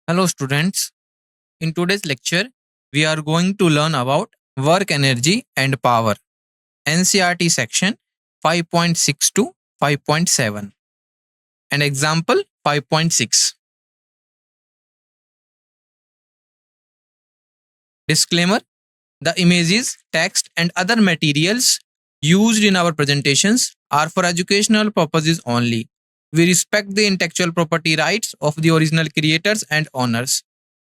Hello, students. In today's lecture, we are going to learn about work energy and power, NCRT section 5.6 to 5.7, and example 5.6. Disclaimer: the images, text, and other materials used in our presentations are for educational purposes only. We respect the intellectual property rights of the original creators and owners.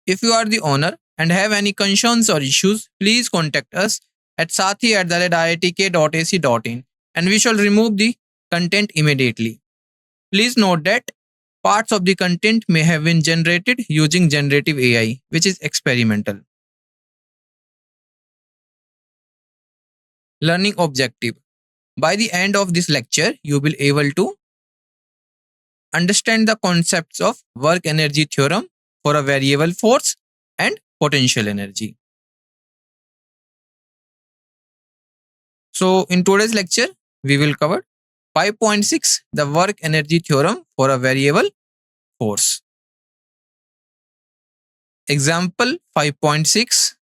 If you are the owner and have any concerns or issues, please contact us at sathi@iitk.ac.in and we shall remove the content immediately. Please note that parts of the content may have been generated using generative AI, which is experimental. Learning objective. By the end of this lecture, you will be able to understand the concepts of work energy theorem for a variable force and potential energy. So, in today's lecture, we will cover 5.6 the work energy theorem for a variable force. Example 5.6.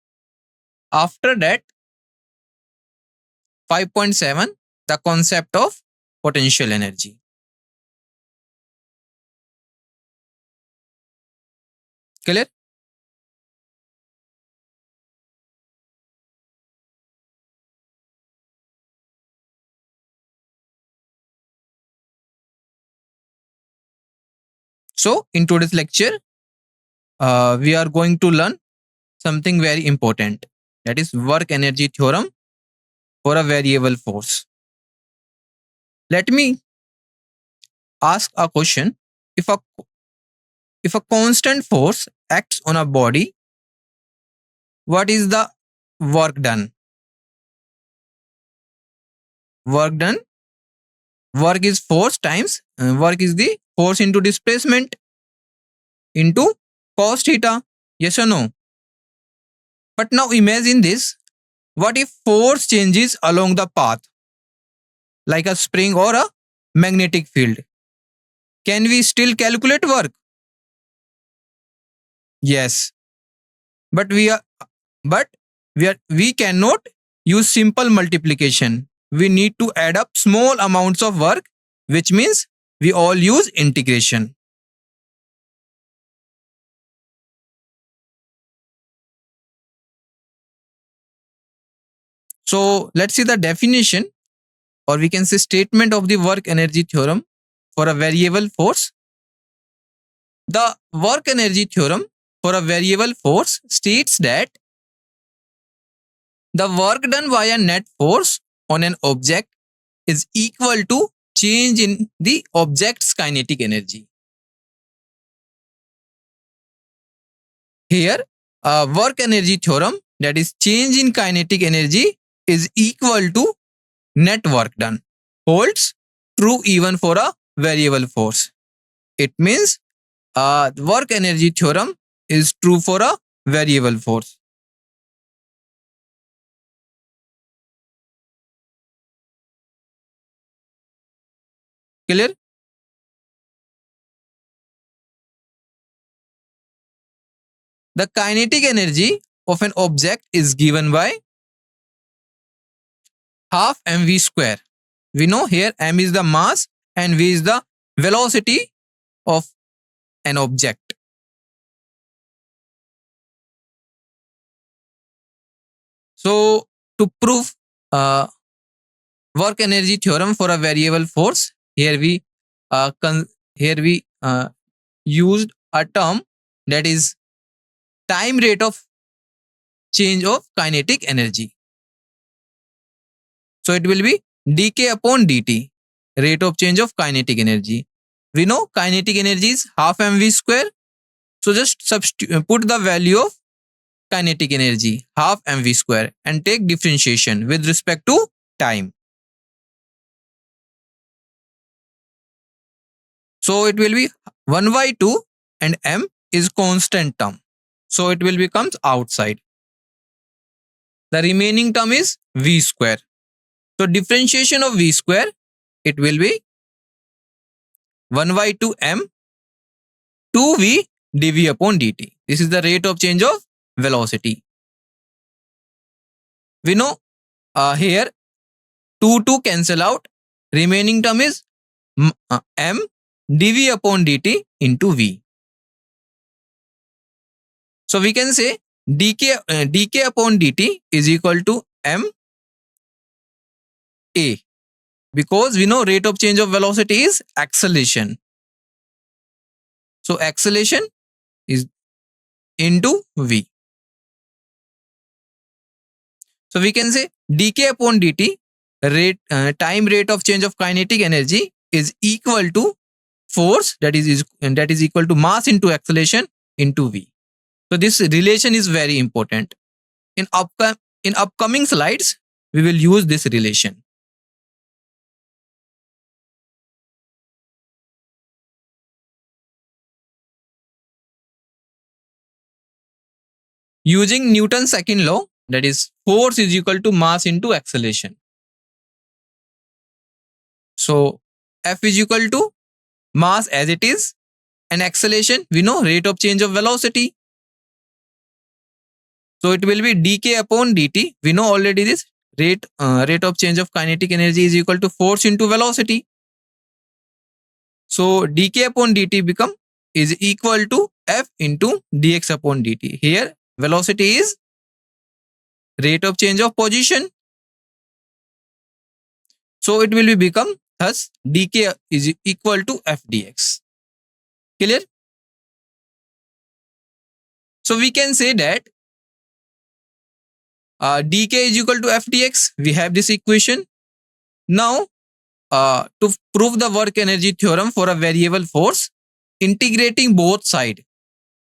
After that, 5.7 the concept of potential energy. Clear? So, in today's lecture, we are going to learn something very important, that is work energy theorem for a variable force. Let me ask a question. If a constant force acts on a body, what is the work done? Work done. Work is force times work is the force into displacement into cos theta. Yes or no? But now imagine this. What if force changes along the path, like a spring or a magnetic field? Can we still calculate work? Yes, but we cannot use simple multiplication. We need to add up small amounts of work, which means we all use integration. So let's see the definition, or we can say statement of the work energy theorem for a variable force. The work energy theorem for a variable force states that the work done by a net force on an object is equal to change in the object's kinetic energy. Here, a work energy theorem, that is change in kinetic energy, is equal to net work done, holds true even for a variable force. It means work energy theorem is true for a variable force. Clear? The kinetic energy of an object is given by half mv square. We know here m is the mass and v is the velocity of an object. So to prove work energy theorem for a variable force, here we used a term, that is time rate of change of kinetic energy. So it will be dk upon dt, rate of change of kinetic energy. We know kinetic energy is half mv square. So just put the value of kinetic energy, half mv square, and take differentiation with respect to time. So it will be 1 by 2 and m is constant term. So it will become outside. The remaining term is v square. So differentiation of v square, it will be 1 by 2 m 2v dv upon dt. This is the rate of change of velocity. We know here 2 cancel out. Remaining term is m dv upon dt into v. So we can say dk upon dt is equal to m a, because we know rate of change of velocity is acceleration. So acceleration is into v. So we can say dk upon dt time rate of change of kinetic energy is equal to force, that is equal to mass into acceleration into v. So this relation is very important. In upcoming slides, we will use this relation. Using Newton's second law, that is force is equal to mass into acceleration. So F is equal to mass as it is, and acceleration, we know rate of change of velocity. So it will be dk upon dt. We know already this rate of change of kinetic energy is equal to force into velocity. So dk upon dt is equal to F into dx upon dt. Here velocity is rate of change of position. So it will become thus dk is equal to F dx. Clear? So we can say that dk is equal to F dx. We have this equation. Now to prove the work energy theorem for a variable force, integrating both sides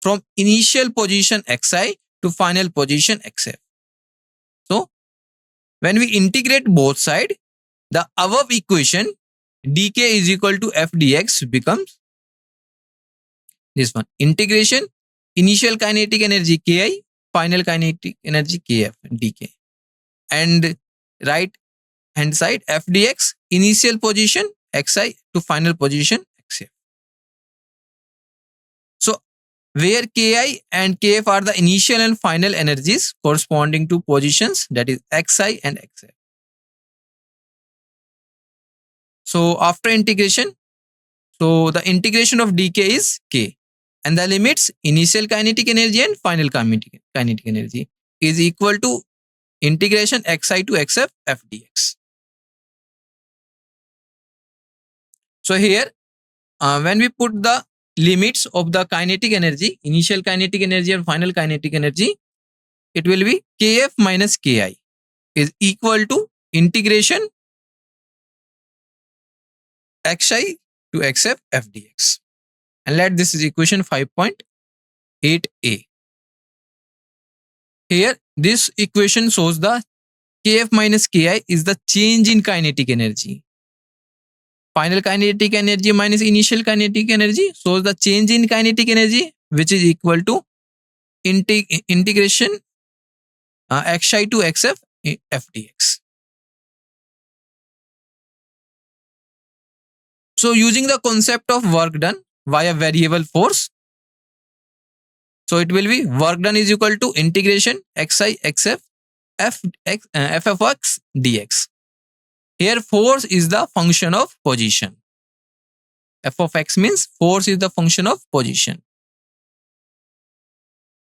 from initial position xi to final position xf. So when we integrate both sides, the above equation dk is equal to F dx becomes this one. Integration initial kinetic energy ki, final kinetic energy kf dk, and right hand side F dx initial position xi to final position xf. So where ki and kf are the initial and final energies corresponding to positions, that is xi and xf. So after integration, so the integration of dk is k, and the limits initial kinetic energy and final kinetic energy is equal to integration xi to xf F dx. So here when we put the limits of the kinetic energy, initial kinetic energy and final kinetic energy, it will be kf minus ki is equal to integration xi to xf F dx. And let this is equation 5.8a. Here this equation shows the kf minus ki is the change in kinetic energy. Final kinetic energy minus initial kinetic energy shows the change in kinetic energy, which is equal to integration xi to xf F dx. So using the concept of work done via variable force, so it will be work done is equal to integration xi xf f of x dx. Here force is the function of position. F of x means force is the function of position.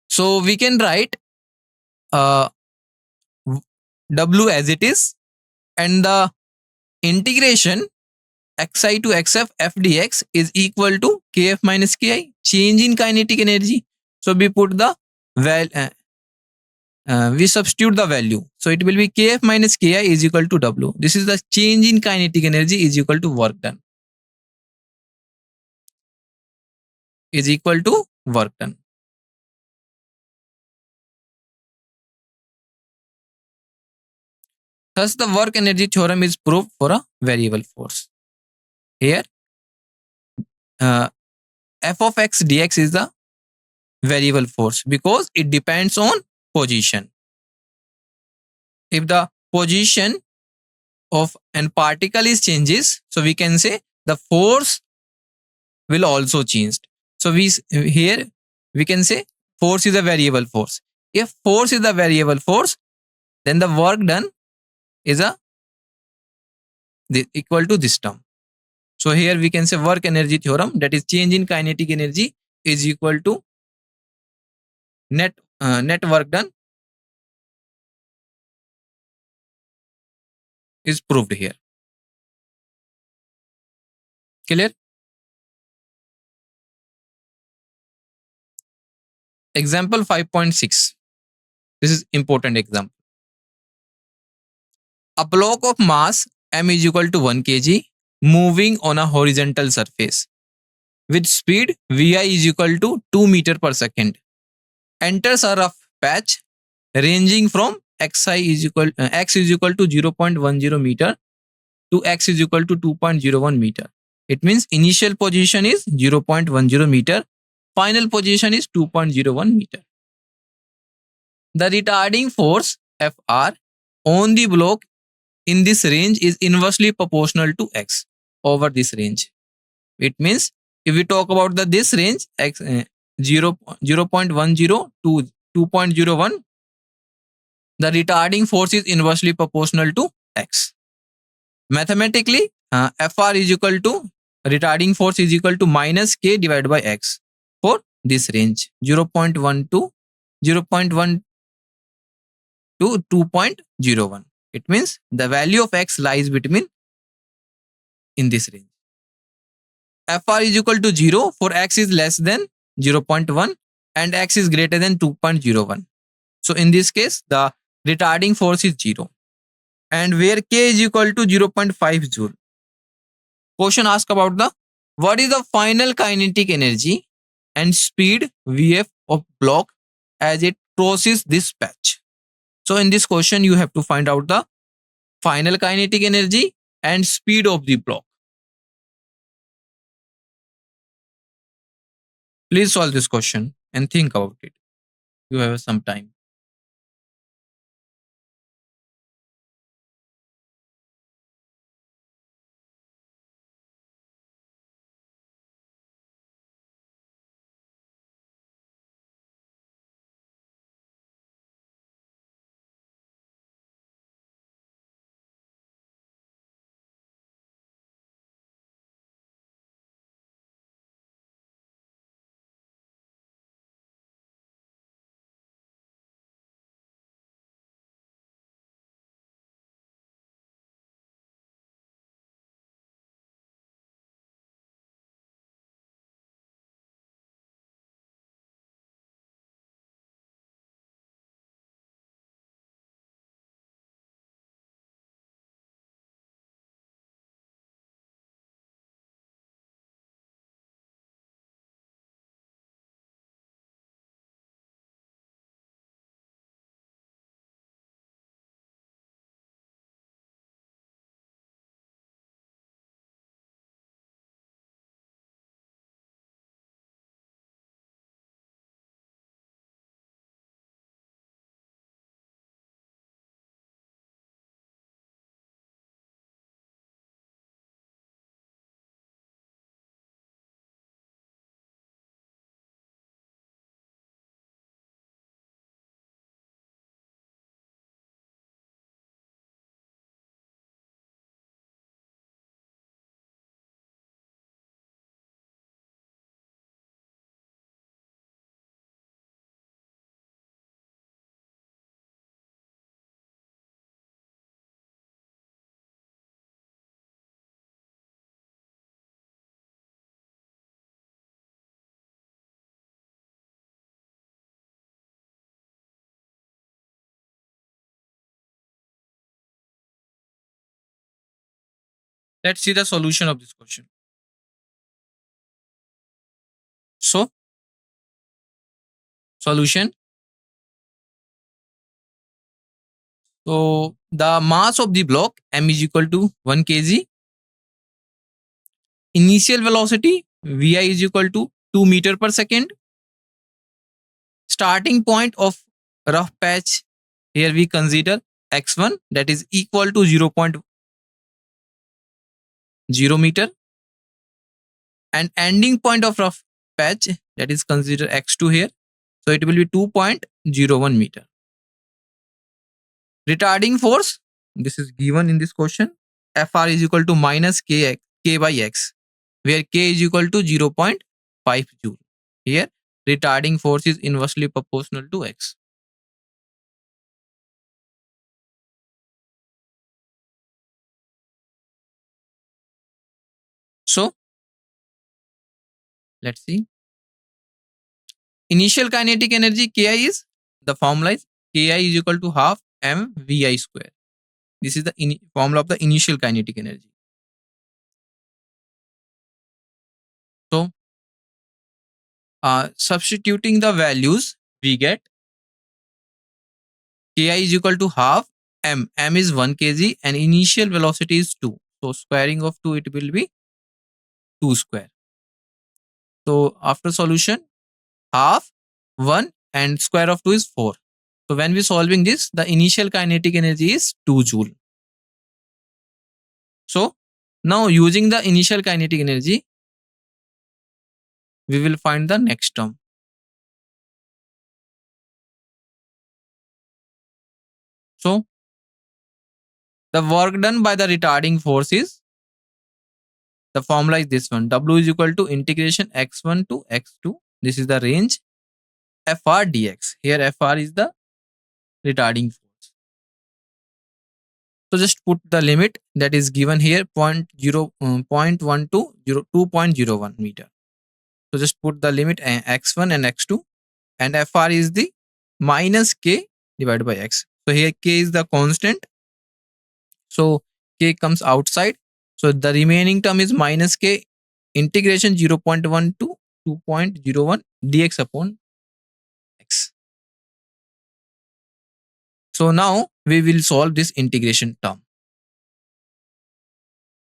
So we can write W as it is, and the integration xi to xf F dx is equal to kf minus ki, change in kinetic energy. So we put the we substitute the value. So it will be kf minus ki is equal to W. This is the change in kinetic energy is equal to work done. Is equal to work done. Thus the work energy theorem is proved for a variable force. Here f of x dx is the variable force because it depends on position. If the position of an particle is changes, so we can say the force will also change. So we here we can say force is a variable force. If force is the variable force, then the work done is equal to this term. So here we can say work energy theorem, that is change in kinetic energy is equal to net work done, is proved here. Clear? Example 5.6. This is important example. A block of mass m is equal to 1 kg moving on a horizontal surface with speed vi is equal to 2 meter per second enters a rough patch ranging from x is equal to 0.10 meter to x is equal to 2.01 meter. It means initial position is 0.10 meter, final position is 2.01 meter. The retarding force Fr on the block in this range is inversely proportional to x over this range. It means if we talk about this range x 0.10 to 2.01, the retarding force is inversely proportional to x. Mathematically, Fr is equal to retarding force is equal to minus k divided by x for this range 0.1 to 0.1 to 2.01. It means the value of x lies between in this range. Fr is equal to 0 for x is less than 0.1 and x is greater than 2.01. So in this case, the retarding force is 0. And where k is equal to 0.5 joule. Question asked about what is the final kinetic energy and speed Vf of block as it crosses this patch. So in this question, you have to find out the final kinetic energy and speed of the block. Please solve this question and think about it. You have some time. Let's see the solution of this question. So, solution. So, the mass of the block m is equal to 1 kg. Initial velocity vi is equal to 2 meter per second. Starting point of rough patch, here we consider x1, that is equal to 0.0 meter, and ending point of rough patch, that is consider x2 here. So it will be 2.01 meter. Retarding force, this is given in this question. Fr is equal to minus k by x, where k is equal to 0.5 joule. Here, retarding force is inversely proportional to x. So, let's see. Initial kinetic energy Ki is, the formula is Ki is equal to half mvi square. This is the formula of the initial kinetic energy. So, substituting the values, we get Ki is equal to half m. M is 1 kg and initial velocity is 2. So, squaring of 2, it will be 2 square. So, after solution, half 1 and square of 2 is 4. So, when we solving this, the initial kinetic energy is 2 joule. So, now using the initial kinetic energy, we will find the next term. So, the work done by the retarding force is, the formula is this one. W is equal to integration x1 to x2. This is the range Fr dx. Here Fr is the retarding force. So just put the limit that is given here 0.1 to 2.01 meter. So just put the limit x1 and x2, and Fr is the minus k divided by x. So here k is the constant. So k comes outside. So the remaining term is minus k integration 0.1 to 2.01 dx upon x. So now we will solve this integration term.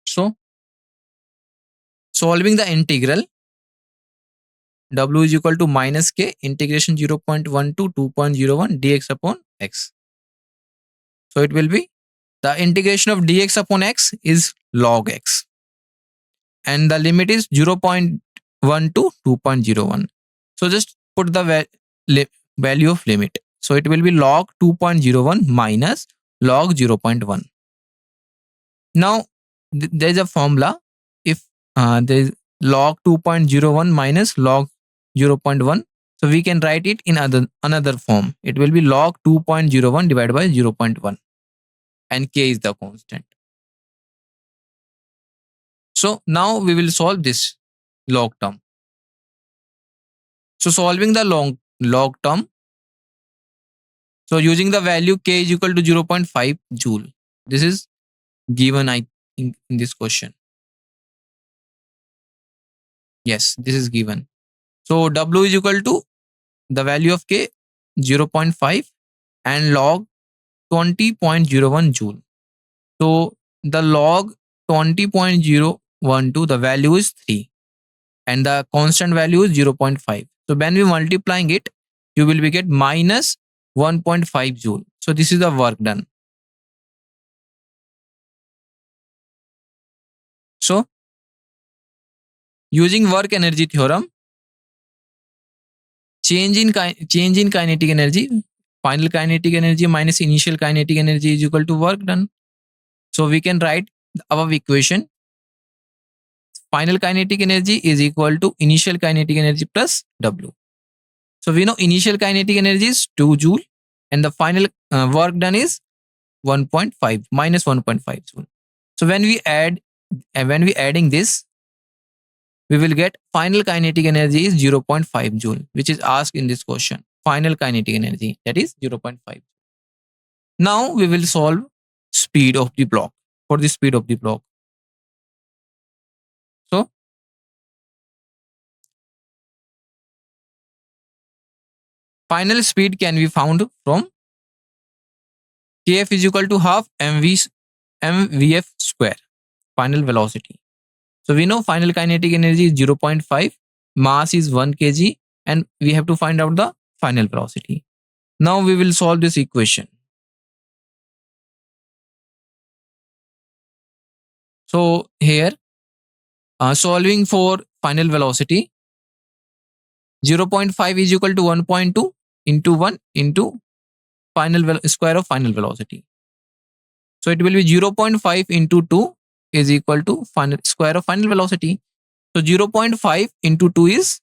So solving the integral, w is equal to minus k integration 0.1 to 2.01 dx upon x. So it will be, the integration of dx upon x is log x, and the limit is 0.1 to 2.01. So just put the value of limit. So it will be log 2.01 minus log 0.1. Now there is a formula. If there is log 2.01 minus log 0.1, so we can write it in another form. It will be log 2.01 divided by 0.1, and k is the constant. So now we will solve this log term. So solving the log term, so using the value k is equal to 0.5 joule. This is given, I think, in this question. Yes, this is given. So W is equal to the value of k 0.5 and log 20.01 joule. So the log 20.012, the value is 3 and the constant value is 0.5. So when we multiplying it, you will be get minus 1.5 joule. So this is the work done. So using work energy theorem, change in kinetic energy, final kinetic energy minus initial kinetic energy is equal to work done. So we can write our equation. Final kinetic energy is equal to initial kinetic energy plus W. So we know initial kinetic energy is 2 joule and the final work done is 1.5 minus 1.5 joule. So when we adding this, we will get final kinetic energy is 0.5 joule, which is asked in this question. Final kinetic energy, that is 0.5. Now we will solve speed of the block, for the speed of the block. So final speed can be found from kf is equal to half mvf square, final velocity. So we know final kinetic energy is 0.5, mass is 1 kg, and we have to find out the final velocity. Now we will solve this equation. So here, solving for final velocity, 0.5 is equal to 1.2 into 1 into square of final velocity. So it will be 0.5 into 2 is equal to square of final velocity. So 0.5 into 2 is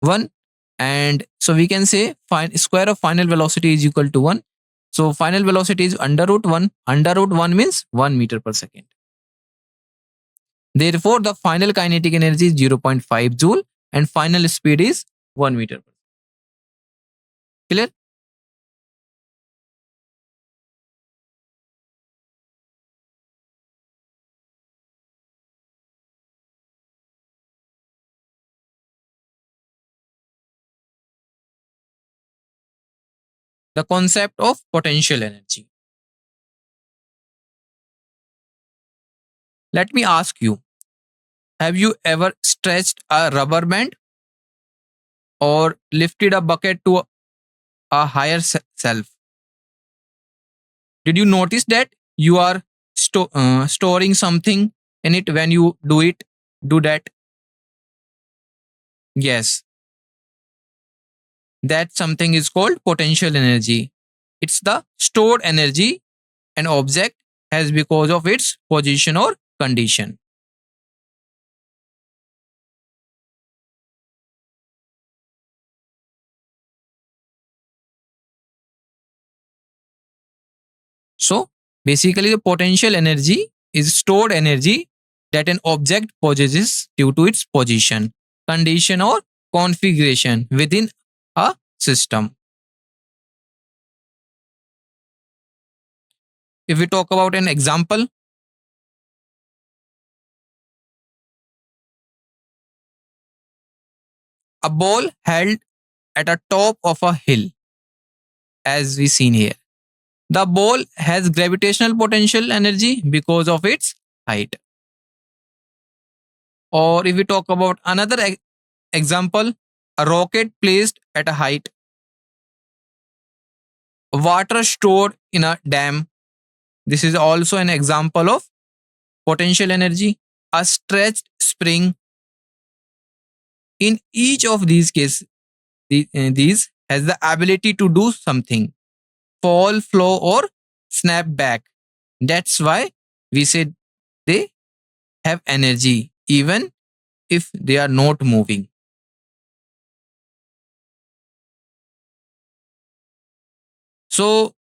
1. And so we can say square of final velocity is equal to 1. So final velocity is under root 1. Under root 1 means 1 meter per second. Therefore, the final kinetic energy is 0.5 joule and final speed is 1 meter per second. Clear? The concept of potential energy. Let me ask you, have you ever stretched a rubber band or lifted a bucket to a higher self? Did you notice that you are storing something in it when you do that? Yes, that something is called potential energy. It's the stored energy an object has because of its position or condition. So basically, the potential energy is stored energy that an object possesses due to its position, condition, or configuration within a system. If we talk about an example, a ball held at a top of a hill, as we seen here. The ball has gravitational potential energy because of its height. Or if we talk about another example, a rocket placed at a height, water stored in a dam. This is also an example of potential energy. A stretched spring. In each of these cases, these has the ability to do something, fall, flow, or snap back. That's why we say they have energy even if they are not moving. So,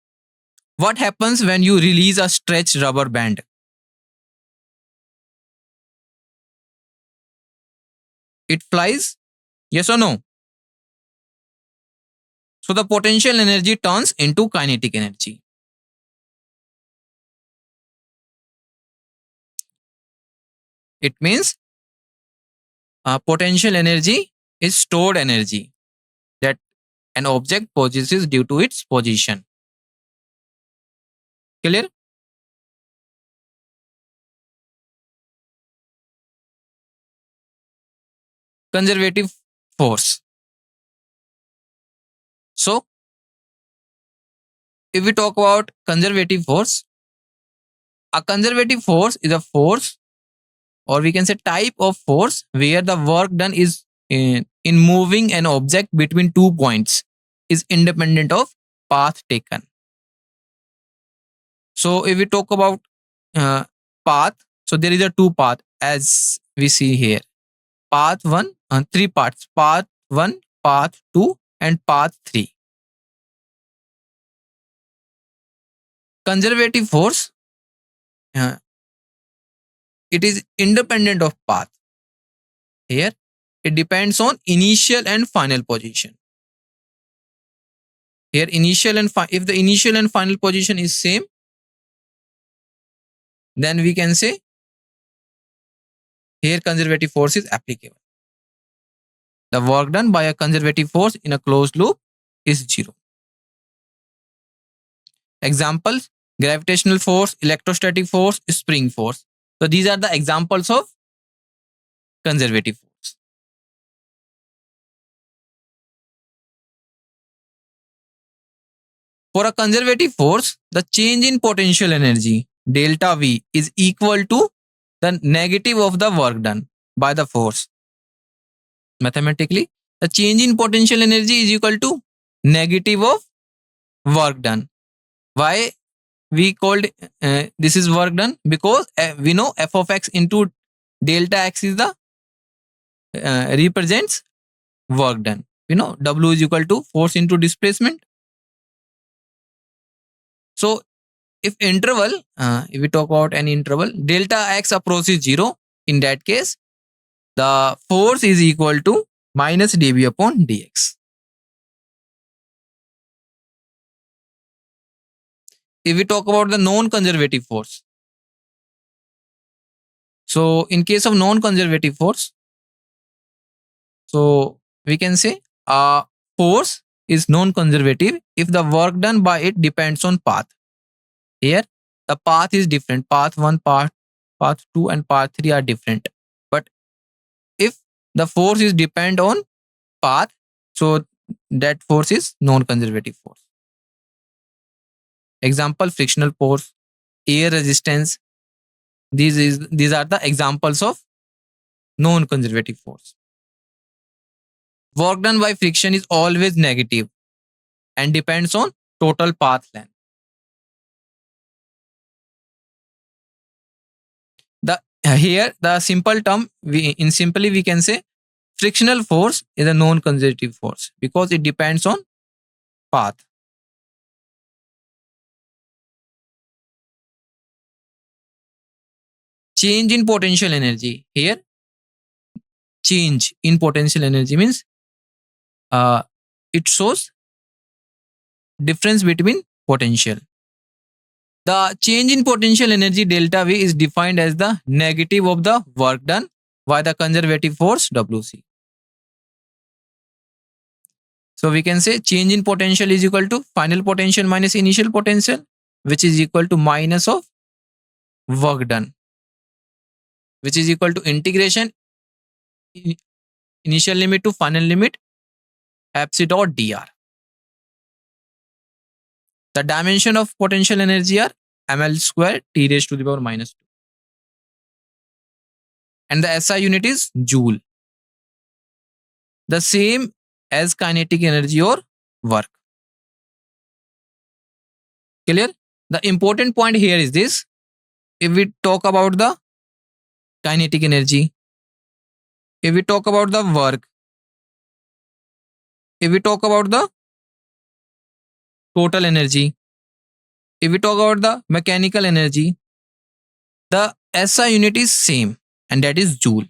what happens when you release a stretched rubber band? It flies? Yes or no? So, the potential energy turns into kinetic energy. It means potential energy is stored energy that an object possesses due to its position. Clear? Conservative force. So, if we talk about conservative force, a conservative force is a force, or we can say type of force, where the work done is in moving an object between 2 points is independent of path taken. So, if we talk about path, so there is a two path as we see here. Path 1, three parts: path 1, path 2, and path 3. Conservative force, uh, it is independent of path. Here, it depends on initial and final position. Here, initial and if the initial and final position is same, then we can say here conservative force is applicable. The work done by a conservative force in a closed loop is 0. Examples: gravitational force, electrostatic force, spring force. So these are the examples of conservative force. For a conservative force, the change in potential energy, delta V, is equal to the negative of the work done by the force. Mathematically, The change in potential energy is equal to negative of work done. Why we called this is work done? Because we know f of x into delta x is the represents work done. We know W is equal to force into displacement. So if we talk about an interval, delta x approaches 0, in that case, the force is equal to minus dv upon dx. If we talk about the non-conservative force, so in case of non-conservative force, so we can say force is non-conservative if the work done by it depends on path. Here, the path is different. Path 1, path 2, and path 3 are different. But if the force is depend on path, so that force is non-conservative force. Example: frictional force, air resistance. These are the examples of non-conservative force. Work done by friction is always negative and depends on total path length. The here the simple term we can say frictional force is a non-conservative force because it depends on path. Change in potential energy. Here, change in potential energy means uh, it shows difference between potential. The change in potential energy delta V is defined as the negative of the work done by the conservative force WC. So we can say change in potential is equal to final potential minus initial potential, which is equal to minus of work done, which is equal to integration initial limit to final limit epsilon dot dr. The dimension of potential energy are ml square t raised to the power minus 2. And the SI unit is joule. The same as kinetic energy or work. Clear? The important point here is this. If we talk about the kinetic energy, if we talk about the work, if we talk about the total energy, if we talk about the mechanical energy, the SI unit is same, and that is joule.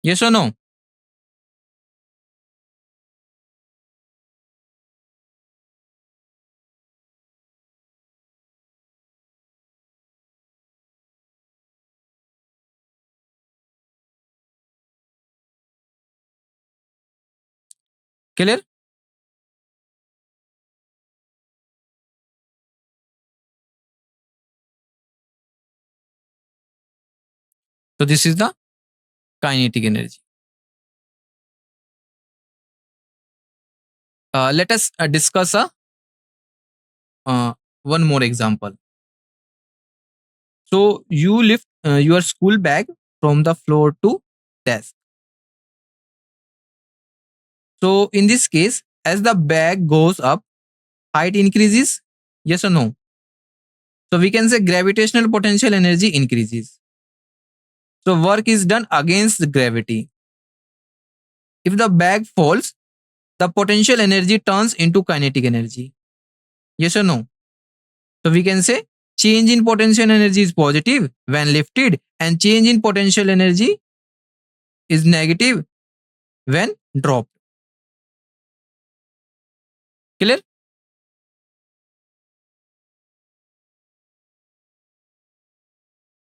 Yes or no? Clear? So this is the kinetic energy. Let us discuss one more example. So you lift your school bag from the floor to desk. So in this case, as the bag goes up, height increases. Yes or no? So we can say gravitational potential energy increases. So work is done against the gravity. If the bag falls, the potential energy turns into kinetic energy. Yes or no? So we can say change in potential energy is positive when lifted and change in potential energy is negative when dropped. Clear?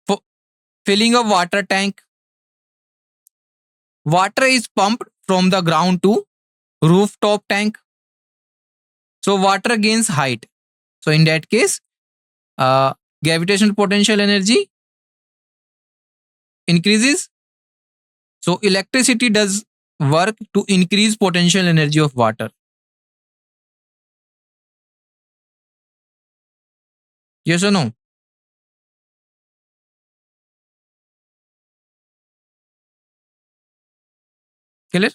For filling a water tank, water is pumped from the ground to rooftop tank. So water gains height. So in that case, uh, gravitational potential energy increases. So electricity does work to increase potential energy of water. Yes or no? Clear?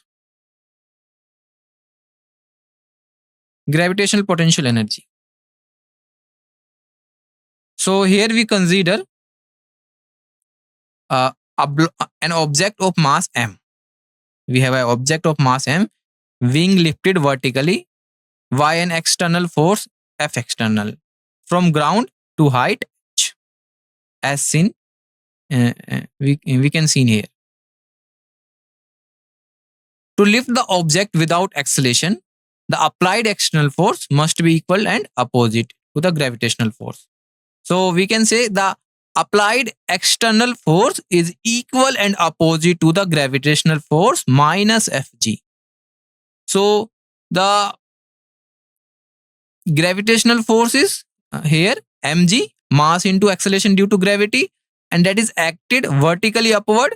Gravitational potential energy. So here we consider an object of mass m. We have an object of mass m being lifted vertically by an external force F external from ground to height h, as seen we can see here. To lift the object without acceleration, the applied external force must be equal and opposite to the gravitational force. So we can say the applied external force is equal and opposite to the gravitational force minus Fg. So the gravitational force is here mg, mass into acceleration due to gravity, and that is acted vertically upward.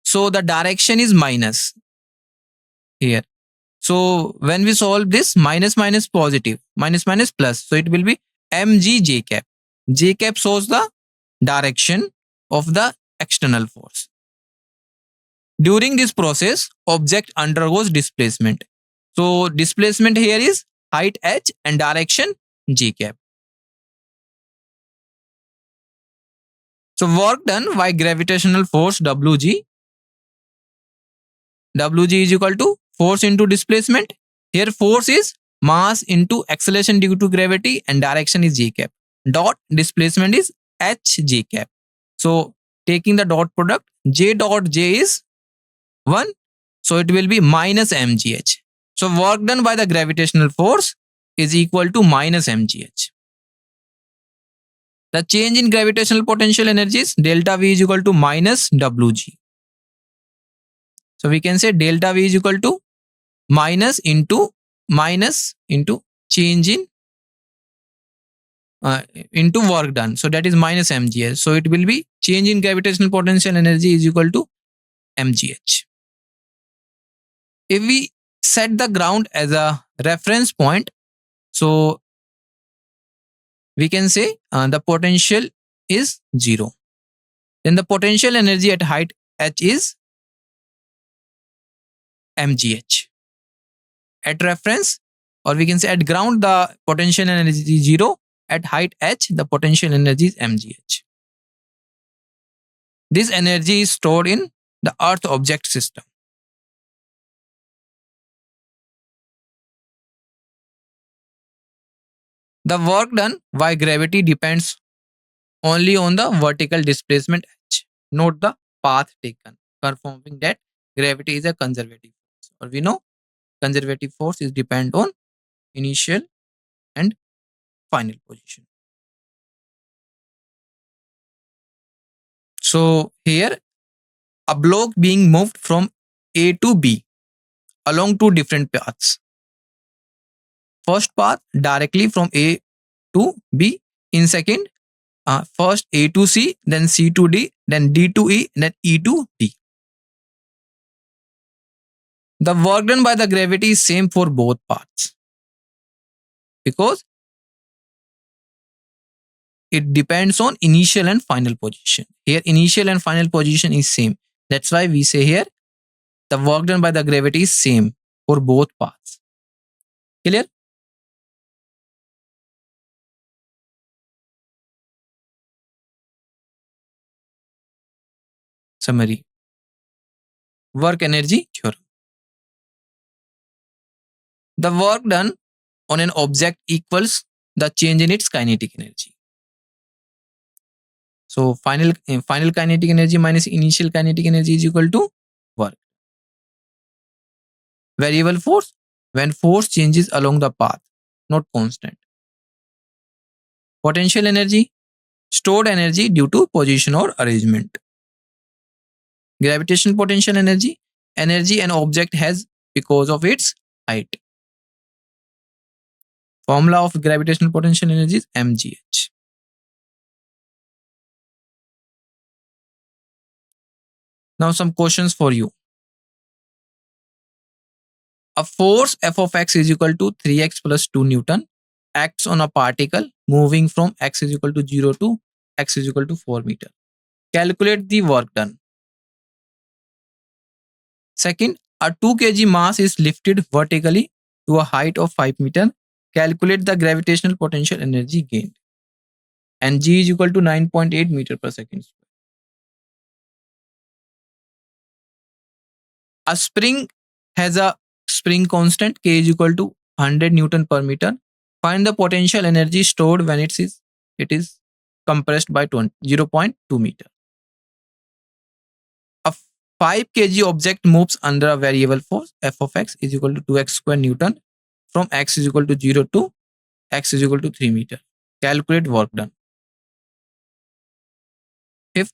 So the direction is minus here. So when we solve this, minus minus positive, minus minus plus, so it will be mg j cap. J cap shows the direction of the external force. During this process, object undergoes displacement. So displacement here is height h and direction j cap. So work done by gravitational force Wg. Wg is equal to force into displacement. Here force is mass into acceleration due to gravity and direction is j cap. Dot displacement is h j cap. So taking the dot product, j dot j is 1. So it will be minus mgh. So work done by the gravitational force is equal to minus mgh. The change in gravitational potential energy is delta V is equal to minus Wg. So we can say delta V is equal to minus into change in into work done. So that is minus mgh. So it will be change in gravitational potential energy is equal to mgh. If we set the ground as a reference point, so we can say the potential is 0. Then the potential energy at height h is mgh. At reference, or we can say at ground, the potential energy is 0. At height h, the potential energy is mgh. This energy is stored in the Earth object system. The work done by gravity depends only on the vertical displacement h. Note the path taken, confirming that gravity is a conservative force. Or we know conservative force is depend on initial and final position. So here a block being moved from A to B along two different paths. First path directly from A to B. In second, first A to C, then C to D, then D to E, then E to D. The work done by the gravity is same for both paths because it depends on initial and final position. Here initial and final position is same. That's why we say here the work done by the gravity is same for both paths. Clear? Summary. Work energy theorem. The work done on an object equals the change in its kinetic energy. So final kinetic energy minus initial kinetic energy is equal to work. Variable force, when force changes along the path, not constant. Potential energy, stored energy due to position or arrangement. Gravitational potential energy, energy an object has because of its height. Formula of gravitational potential energy is mgh. Now some questions for you. A force f of x is equal to 3x plus 2 Newton acts on a particle moving from x is equal to 0 to x is equal to 4 meter. Calculate the work done. Second, A 2 kg mass is lifted vertically to a height of 5 meter. Calculate the gravitational potential energy gained. And G is equal to 9.8 meter per second. A spring has a spring constant K is equal to 100 Newton per meter. Find the potential energy stored when it is compressed by 0.2 meter. A 5 kg object moves under a variable force f of x is equal to 2x square Newton from x is equal to 0 to x is equal to 3 meter. Calculate work done. Fifth,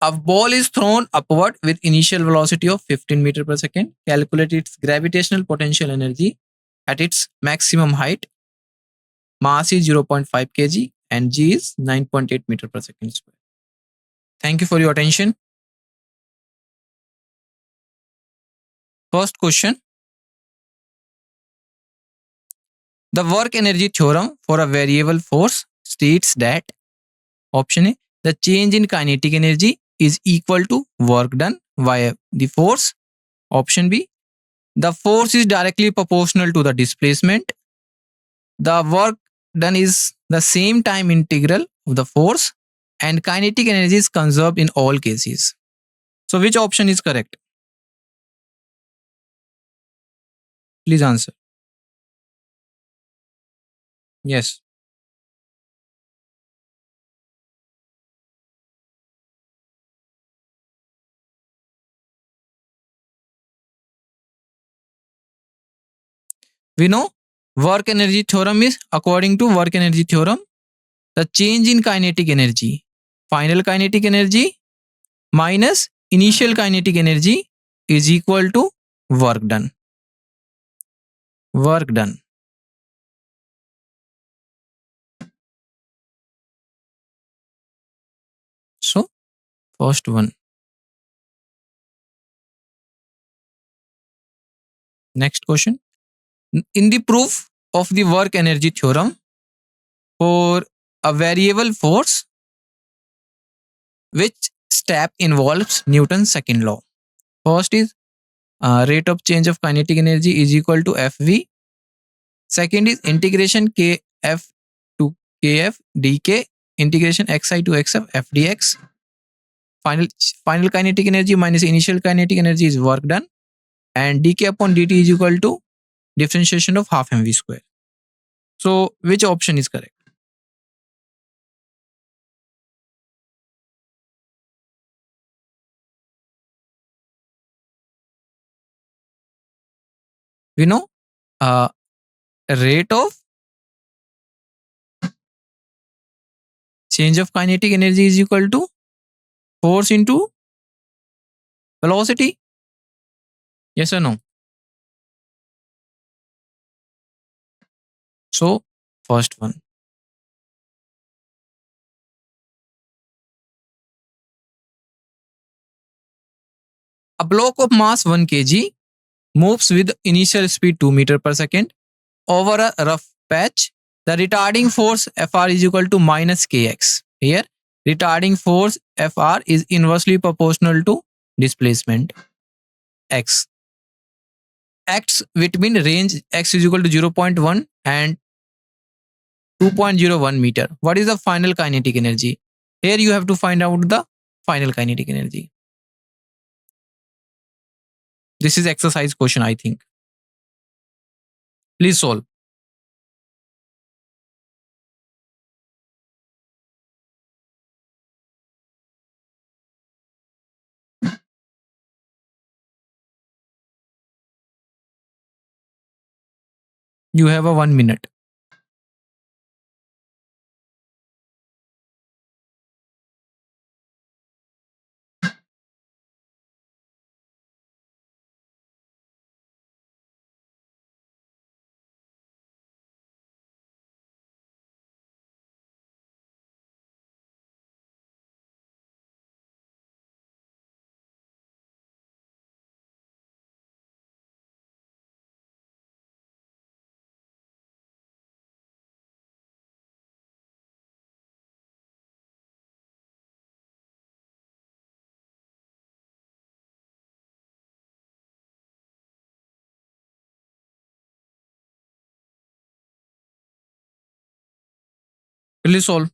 a ball is thrown upward with initial velocity of 15 meter per second. Calculate its gravitational potential energy at its maximum height. Mass is 0.5 kg and G is 9.8 meter per second square. Thank you for your attention. First question. The work energy theorem for a variable force states that option A, the change in kinetic energy is equal to work done via the force. Option B, the force is directly proportional to the displacement. The work done is the same time integral of the force and kinetic energy is conserved in all cases. So which option is correct? Please answer. Yes. We know work energy theorem is according to work energy theorem, the change in kinetic energy, final kinetic energy minus initial kinetic energy is equal to work done. Work done. So, first one. Next question. In the proof of the work energy theorem for a variable force, which step involves Newton's second law? First is rate of change of kinetic energy is equal to Fv. Second is integration Kf to Kf dk integration xi to xf f dx. Final kinetic energy minus initial kinetic energy is work done, and dk upon dt is equal to differentiation of half mv square. So which option is correct? We know rate of change of kinetic energy is equal to force into velocity. Yes or no? So first one. A block of mass 1 kg moves with initial speed 2 meter per second over a rough patch. The retarding force Fr is equal to minus kx. Here, retarding force Fr is inversely proportional to displacement x. Acts between range x is equal to 0.1 and 2.01 meter. What is the final kinetic energy? Here you have to find out the final kinetic energy. This is exercise question, I think. Please solve. You have a 1 minute. Please solve.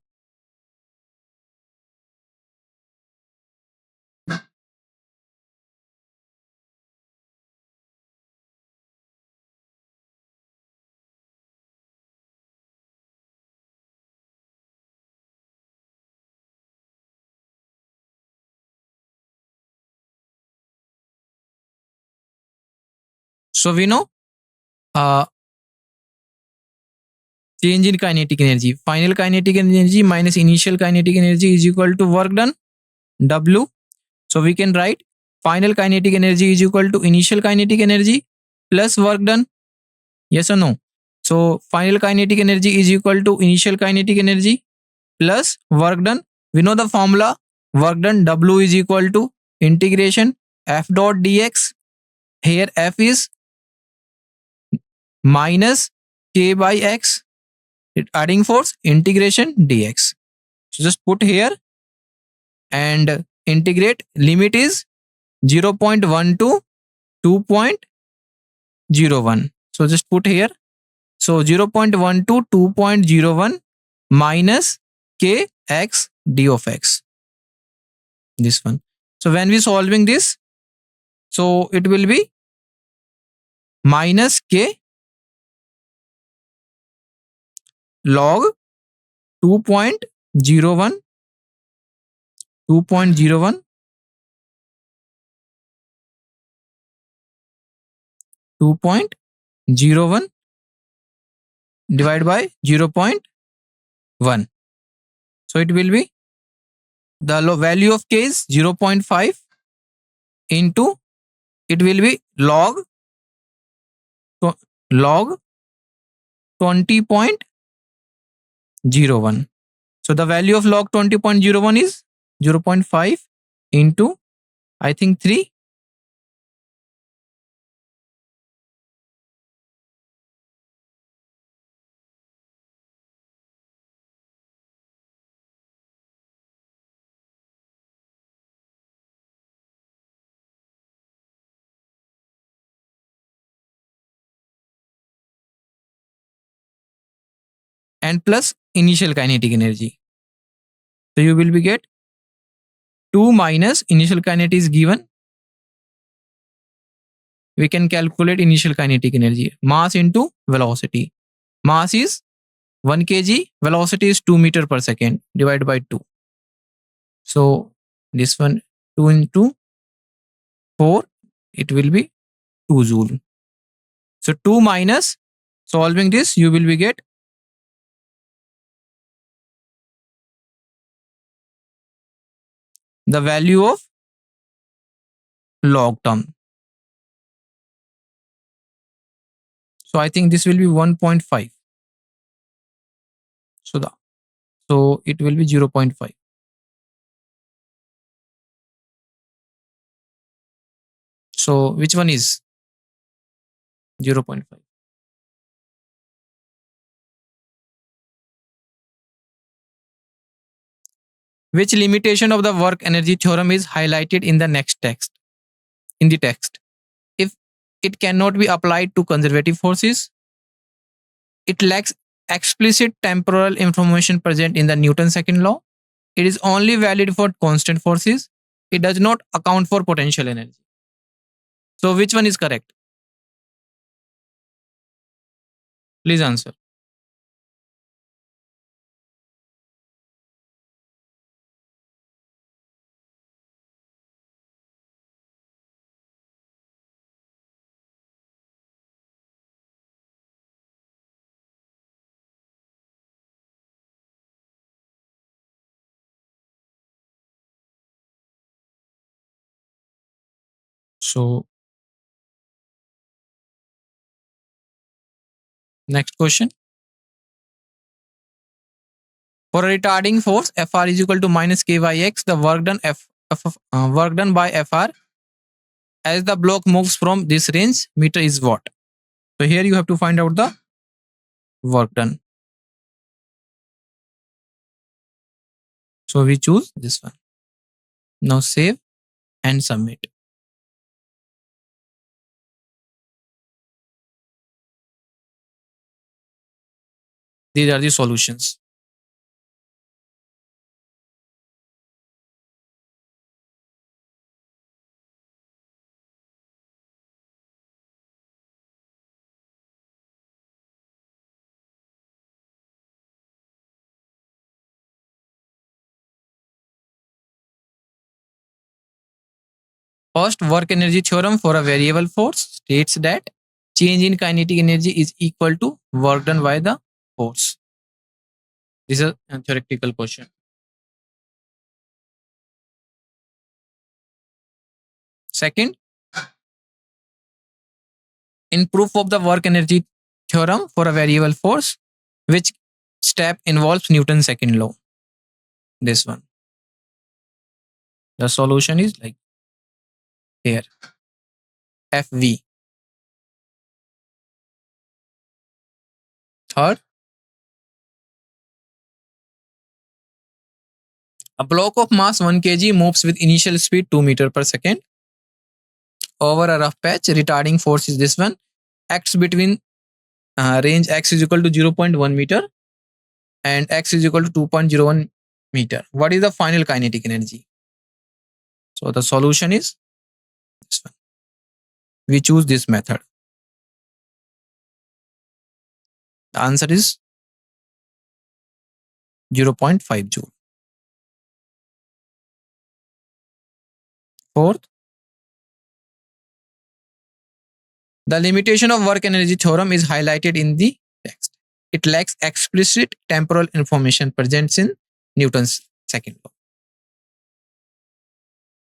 So we know uh, change in kinetic energy. Final kinetic energy minus initial kinetic energy is equal to work done, W. So we can write final kinetic energy is equal to initial kinetic energy plus work done. Yes or no? So final kinetic energy is equal to initial kinetic energy plus work done. We know the formula. Work done, W is equal to integration F dot dx. Here F is minus K by X. Adding force integration dx. So just put here and integrate. Limit is 0.1 to 2.01. So just put here. So 0.1 to 2.01 minus kx d of x. This one. So when we solving this, so it will be minus k log 2.01 2.01 2.01 divided by 0.1. So it will be the value of k is 0.5 into it will be log 20.01. So the value of log 20.01 is 0.5 into I think 3. And plus initial kinetic energy. So you will be get 2 minus initial kinetic is given. We can calculate initial kinetic energy. Mass into velocity. Mass is 1 kg, velocity is 2 meter per second divided by 2. So this one 2 into 4, it will be 2 joule. So 2 minus, solving this, you will be get the value of log term. So I think this will be 1.5. So it will be 0.5. So which one is 0.5? Which limitation of the work energy theorem is highlighted in the next text? In the text, if it cannot be applied to conservative forces, it lacks explicit temporal information present in the Newton's second law, it is only valid for constant forces, it does not account for potential energy. So which one is correct? Please answer. So next question. For a retarding force, Fr is equal to minus k by x. The work done work done by Fr as the block moves from this range meter is what? So here you have to find out the work done. So we choose this one. Now save and submit. These are the solutions. First, work energy theorem for a variable force states that change in kinetic energy is equal to work done by the force. This is a theoretical question. Second, in proof of the work energy theorem for a variable force, which step involves Newton's second law? This one. The solution is like here. FV. Third, a block of mass 1 kg moves with initial speed 2 meter per second over a rough patch. Retarding force is this one. Acts between range x is equal to 0.1 meter and x is equal to 2.01 meter. What is the final kinetic energy? So the solution is this one. We choose this method. The answer is 0.5 joule. Fourth, the limitation of work energy theorem is highlighted in the text. It lacks explicit temporal information present in Newton's second law.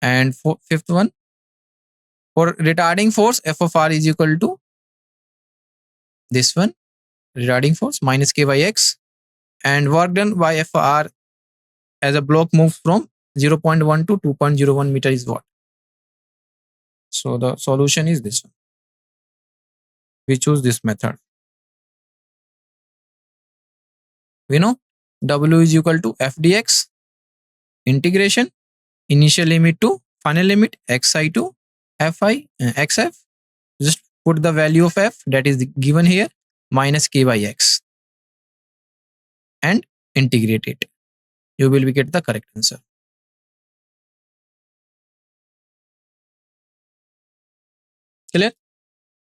And fifth one, for retarding force, F of R is equal to this one, retarding force minus K by X, and work done by F of R as a block moves from 0.1 to 2.01 meter is what? So the solution is this one. We choose this method. We know W is equal to F dx integration initial limit to final limit xi to fi xf. Just put the value of f that is given here minus k by x and integrate it. You will get the correct answer. Clear?